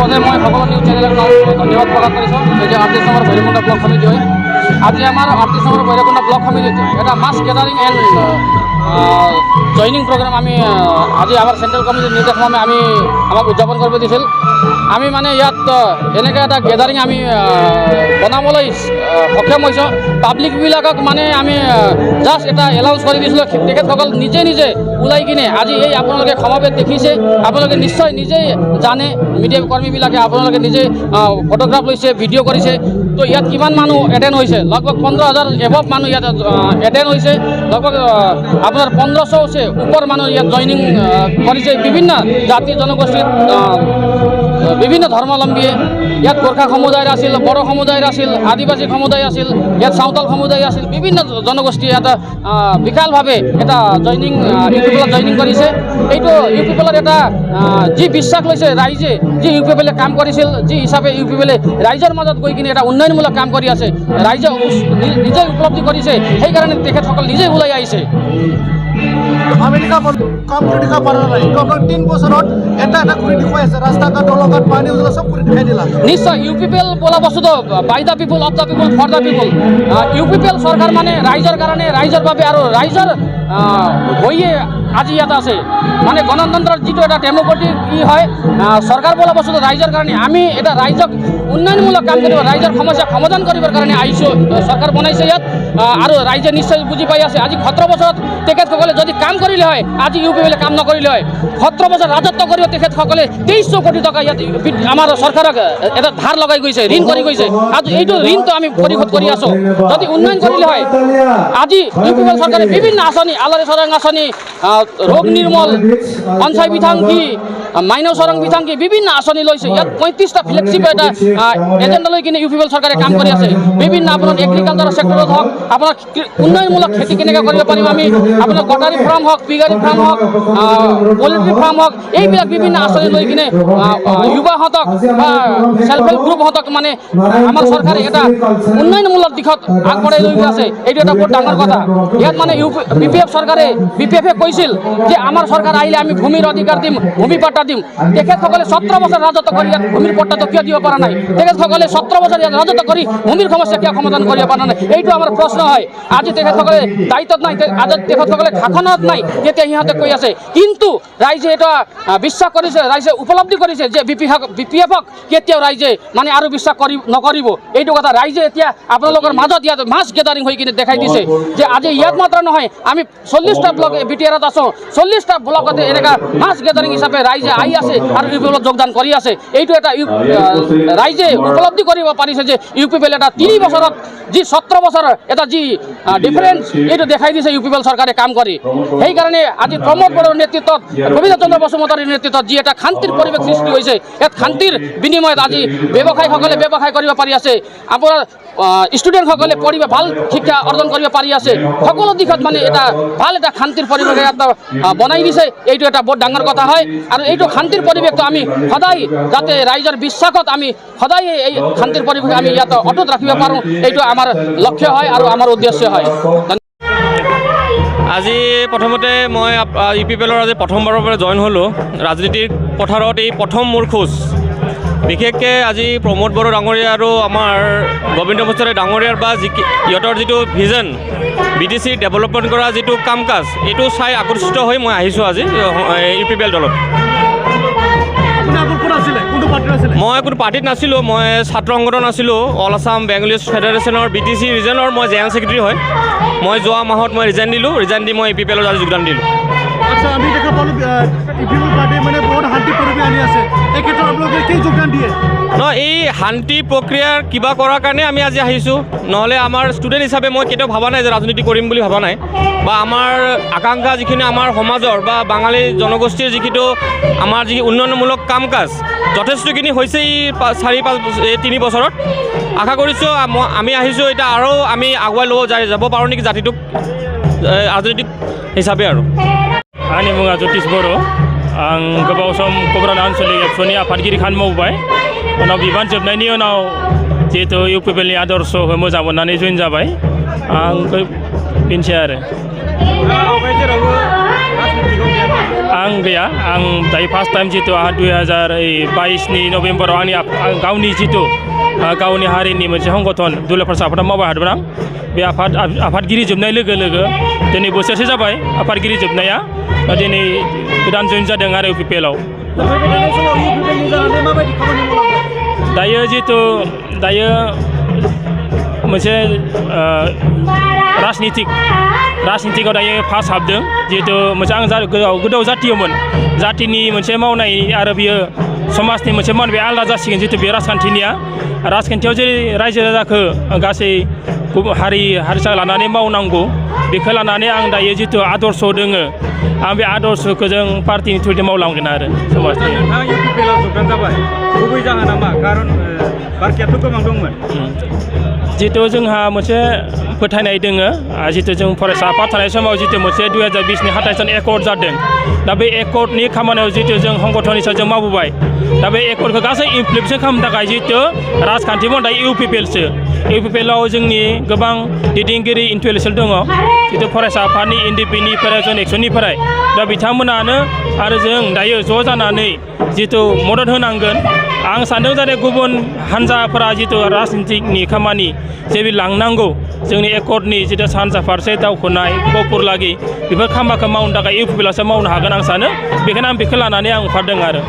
প্ৰথমতে মই সকলো নিউজ চেনেলক ধন্যবাদ প্ৰকাশ কৰিছোঁ যে 38 নম্বৰ ভৈৰৱকুণ্ড ব্লক সমিতি হয়। আজি আমাৰ 38 নম্বৰ ভৈৰৱকুণ্ড ব্লক সমিতিত এটা মাছ গেদাৰিং এণ্ড জইনিং প্ৰগ্ৰাম আমি আজি আমাৰ চেণ্ট্ৰেল কমিটিৰ নিৰ্দেশমৰ্মে আমাক উদযাপন কৰিব দিছিল। আমি মানে ইয়াত এনেকৈ এটা গেদাৰিং আমি বনাবলৈ সক্ষম হৈছোঁ। পাব্লিকবিলাকক মানে আমি জাষ্ট এটা এলাউন্স কৰি দিছিলোঁ। তেখেতসকল নিজে ওলাই কিনে আজি এই আপোনালোকে সমাৱেশ দেখিছে, আপোনালোকে নিশ্চয় নিজেই জানে, মিডিয়া কৰ্মীবিলাকে আপোনালোকে নিজে ফটোগ্ৰাফ লৈছে, ভিডিঅ' কৰিছে। তো ইয়াত কিমান মানুহ এটেণ্ড হৈছে, লগভগ 15,000 এবভ মানুহ ইয়াত এটেণ্ড হৈছে, লগভগ আপোনাৰ 1500 ওপৰ মানুহ ইয়াত জইনিং কৰিছে। বিভিন্ন জাতি জনগোষ্ঠীৰ বিভিন্ন ধৰ্মাৱলম্বীয়ে ইয়াত গোৰ্খা সমুদায় আছিল, বড়ো সমুদায় আছিল, আদিবাসী সমুদায় আছিল, ইয়াত চাওতাল সমুদায় আছিল, বিভিন্ন জনগোষ্ঠী এটা বিশালভাৱে এটা জইনিং ইউপিপিএলত জইনিং কৰিছে। এইটো ইউপিপিএলত এটা যি বিশ্বাস লৈছে ৰাইজে, যি ইউপিপিএলে কাম কৰিছিল, যি হিচাপে ইউপিপিএলে ৰাইজৰ মাজত গৈ কিনে এটা উন্নয়নমূলক কাম কৰি আছে, ৰাইজে নিজে উপলব্ধি কৰিছে, সেইকাৰণে তেখেতসকল নিজে ওলাই আহিছে। আমেৰিকা কাম কৰি দেখা পৰা নাই, আপোনাৰ 3 বছৰত এটা কৰি দেখুৱাই আছে, ৰাস্তা ঘাট, দলঘাট, পানী উজলা চব কৰি দেখাই দিলা। নিশ্চয় ইউপিপিএল বোলা বস্তুটো by the people, of the people, for the people. UPPL চৰকাৰ মানে ৰাইজৰ কাৰণে, ৰাইজৰ বাবে আৰু ৰাইজৰ হৈয়ে আজি ইয়াত আছে। মানে গণতন্ত্ৰৰ যিটো এটা ডেম'ক্ৰেটিক হয়, চৰকাৰ বোলা বস্তুটো ৰাইজৰ কাৰণে। আমি এটা ৰাইজক উন্নয়নমূলক কাম কৰিব, ৰাইজৰ সমস্যা সমাধান কৰিবৰ কাৰণে আহিছোঁ। চৰকাৰ বনাইছে ইয়াত আৰু ৰাইজে নিশ্চয় বুজি পাই আছে। আজি 17 বছৰত তেখেতসকলে যদি কাম কৰিলে হয়, আজি ইউপিপিএলে কাম নকৰিলে হয়। 17 বছৰ ৰাজত্ব কৰিব তেখেতসকলে 2300 কোটি টকা ইয়াত আমাৰ চৰকাৰক এটা ধাৰ লগাই গৈছে, ঋণ কৰি গৈছে। আজি এইটো ঋণটো আমি পৰিশোধ কৰি আছোঁ। যদি উন্নয়ন কৰিলে হয়, আজি ইউপিপিএল চৰকাৰে বিভিন্ন আঁচনি, আলাৰী চৰাং আঁচনি, ৰোগ নিৰ্মল, পঞ্চায়ত বিধাংকি, মাইনৱ চৰং বিধাংকি, বিভিন্ন আঁচনি লৈছে। ইয়াত 35টা ফ্লেগশ্বিপ এটা এজেণ্ডা লৈ কিনে ইউপিপিএল চৰকাৰে কাম কৰি আছে। বিভিন্ন আপোনাৰ এগ্ৰিকালচাৰ চেক্টৰত হওক, আপোনাৰ উন্নয়নমূলক খেতি কেনেকৈ কৰিব পাৰিম আমি, আপোনাৰ কটাৰী ফাৰ্ম হওক, পিগাৰী ফাৰ্ম হওক, পলিট্ৰি ফাৰ্ম হওক, এইবিলাক বিভিন্ন আঁচনি লৈ কিনে যুৱাহঁতক বা চেল্ফ হেল্প গ্ৰুপহঁতক মানে আমাৰ চৰকাৰে এটা উন্নয়নমূলক দিশত আগবঢ়াই লৈ আছে। এইটো এটা বহুত ডাঙৰ কথা। ইয়াত মানে বিপিএফে কৈছিল যে আমাৰ চৰকাৰ আহিলে আমি ভূমিৰ অধিকাৰ দিম, ভূমি পট্টা দিম। তেখেতসকলে 17 বছৰ ৰাজত্ব কৰি ইয়াত ভূমিৰ পট্টাটো কিয় দিব পৰা নাই? তেখেতসকলে 17 বছৰ ইয়াত ৰাজত্ব কৰি ভূমিৰ সমস্যা কিয় সমাধান কৰিব পৰা নাই? এইটো আমাৰ প্ৰশ্ন হয়। আজি তেখেতসকলে দায়িত্বত নাই, আজি তেখেতসকলে শাসনত নাই, তেতিয়া সিহঁতে কৈ আছে। কিন্তু ৰাইজে এটা বিশ্বাস কৰিছে, ৰাইজে উপলব্ধি কৰিছে যে বিপিএফক কেতিয়াও ৰাইজে মানে আৰু বিশ্বাস নকৰিব। এইটো কথা ৰাইজে এতিয়া আপোনালোকৰ মাজত ইয়াত মাছ গেদাৰিং হৈ কিনে দেখাই দিছে যে আজি ইয়াত মাত্ৰ নহয়, আমি 40টা ব্লক বিটিআৰত আছোঁ, 40টা ব্লকতে এনেকুৱা মাছ গেদাৰিং হিচাপে ৰাইজে আহি আছে আৰু ইউপিপিএলত যোগদান কৰি আছে। এইটো এটা ৰাইজে উপলব্ধি কৰিব পাৰিছে যে ইউপিপিএল এটা 3 বছৰত যি 17 বছৰৰ এটা যি ডিফাৰেঞ্চ, এইটো দেখাই দিছে ইউপিপিএল চৰকাৰে কাম কৰি। সেইকাৰণে আজি প্ৰমোদ বড়োৰ নেতৃত্বত, গোবিন্দ চন্দ্ৰ বসুমতাৰীৰ নেতৃত্বত যি এটা শান্তিৰ পৰিৱেশ সৃষ্টি হৈছে, ইয়াত শান্তিৰ বিনিময়ত আজি ব্যৱসায়ীসকলে ব্যৱসায় কৰিব পাৰি আছে, আপোনাৰ ষ্টুডেণ্টসকলে পঢ়িব, ভাল শিক্ষা অৰ্জন কৰিব পাৰি আছে। সকলো দিশত মানে এটা ভাল এটা শান্তিৰ পৰিৱেশ এটা বনাই দিছে। এইটো এটা বহুত ডাঙৰ কথা হয়। আৰু এইটো শান্তিৰ পৰিৱেশটো আমি সদায় যাতে ৰাইজৰ বিশ্বাসত আমি সদায় এই শান্তিৰ পৰিৱেশ আমি ইয়াত অটুট ৰাখিব পাৰোঁ, এইটো আমাৰ লক্ষ্য হয় আৰু আমাৰ উদ্দেশ্য হয়। আজি প্ৰথমতে মই ইউপিপিএলৰ আজি প্ৰথমবাৰৰ পৰা জইন হ'লোঁ। ৰাজনীতিৰ পথাৰত এই প্ৰথম মোৰ খোজ। বিশেষকৈ আজি প্ৰমোদ বড়ো ডাঙৰীয়া আৰু আমাৰ গোবিন্দ বসুমতাৰী ডাঙৰীয়াৰ বা সিহঁতৰ যিটো ভিজন, BTC ডেভেলপমেণ্ট কৰা যিটো কাম কাজ, এইটো চাই আকৰ্ষিত হৈ মই আহিছোঁ আজি ইউপিপিএল দলত। মই কোনো পাৰ্টিত নাছিলোঁ, মই ছাত্ৰ সংগঠন আছিলোঁ, অল আছাম বেংগলীছ ফেডাৰেশ্যনৰ BTC ৰিজনৰ মই জেনেৰেল ছেক্ৰেটাৰী হয়। মই যোৱা মাহত মই ৰিজাইন দিলোঁ, ৰিজাইন দি মই ইউপিপিএলত আজি যোগদান দিলোঁ। আচ্ছা, আমি দেখা পালোঁ ইউপিপিএল পাৰ্টি মানে বহুত শান্তি পৰিৱেশ আনি আছে, এই ক্ষেত্ৰত আপোনালোকে কি যোগদান দিয়ে? নহয়, এই শান্তি প্ৰক্ৰিয়াৰ কিবা কৰাৰ কাৰণে আমি আজি আহিছোঁ। নহ'লে আমাৰ ষ্টুডেণ্ট হিচাপে মই কেতিয়াও ভবা নাই যে ৰাজনীতি কৰিম বুলি ভবা নাই। বা আমাৰ আকাংক্ষা যিখিনি আমাৰ সমাজৰ বা বাঙালী জনগোষ্ঠীৰ যিটো আমাৰ যি উন্নয়নমূলক কাম কাজ যথেষ্টখিনি হৈছে এই 3 বছৰত। আশা কৰিছোঁ আমি আহিছোঁ এতিয়া আৰু আমি আগুৱাই যাব পাৰোঁ নেকি জাতিটোক ৰাজনৈতিক हिसाबै आरो आंनि मुङा ज्योतिष बर' आं गोबाव सम क'क्राझार आन्सलिक एबसुनि आफादगिरि खामानि मावबाय उनाव बिबान जोबनायनि उनाव जिहेतु इउपिपिएलनि आदर्शखौ मोजां मोननानै जइन जाबाय आं बेनोसै आरो आं गैया आं दायो फार्स्ट टाइम जितु आंहा 2022 नभेम्बराव आंनि गावनि जितु गावनि हारिनि मोनसे संगठन दुलाराय फरायसा आफादाव मावबाय हादोंमोन आं बे आफादगिरि जोबनाय लोगो लोगो दिनै बोसोरसे जाबाय आफादगिरि जोबनाया दिनै गोदान जइन जादों आरो UPPL आव दायो जितु दायो मोनसे राजनितिकआव दायो फार्स्ट हाबदों जिहेतु मोनसे आं गोदाव जातियावमोन जातिनि मोनसे मावनाय आरो बियो समाजनि मोनसे मावनाय बे आलादा जासिगोन जिहेतु बे राजखान्थियाव जेरै रायजो राजाखौ गासै हारि हारिसा लानानै मावनांगौ बेखौ लानानै आं दायो जितु आदर्श दोङो आं बे आदर्शखौ जों पार्टिनि थ्रुयै मावलांगोन आरो समाजनि नोंथाङा UPPL आव जगदान जाबाय गुबै जाहोना मा खारन बारखियाथ' गोबां दंमोन जितु जोंहा मोनसे फोथायनाय दोङो जितु जों फरायसा आफाद थानाय समाव जितु मोनसे 2020 नि 27 जन एकर्ड जादों दा बे एकर्डनि खामानियाव जितु जों संगठन हिसाबै जों मावबोबाय दा बे एकर्डखौ गासै इमप्लिमेन्ट खालामनो थाखाय जितु राजखान्थि मावनाय UPPL आव जोंनि गोबां दैदेनगिरि इन्टेलेक्सुवेल दङ जितु फरायसा आफादनि NDP-निफ्राय जन एक्सननिफ्राय दा बिथांमोनानो आरो जों दायो ज' जानानै जितु मदद होनांगोन आं सानदों जाहाथे गुबुन हान्जाफोरा जितु राजनितिकनि खामानि जेबि लांनांगौ जोंनि एकर्डनि जितु सानजा फारसे दावखोनाय गपुरलागि बेफोर खामानिखौ मावनो थाखाय UPPL आवसो मावनो हागोन आं सानो बेखायनो आं बेखौ लानानै आं ओंखारदों आरो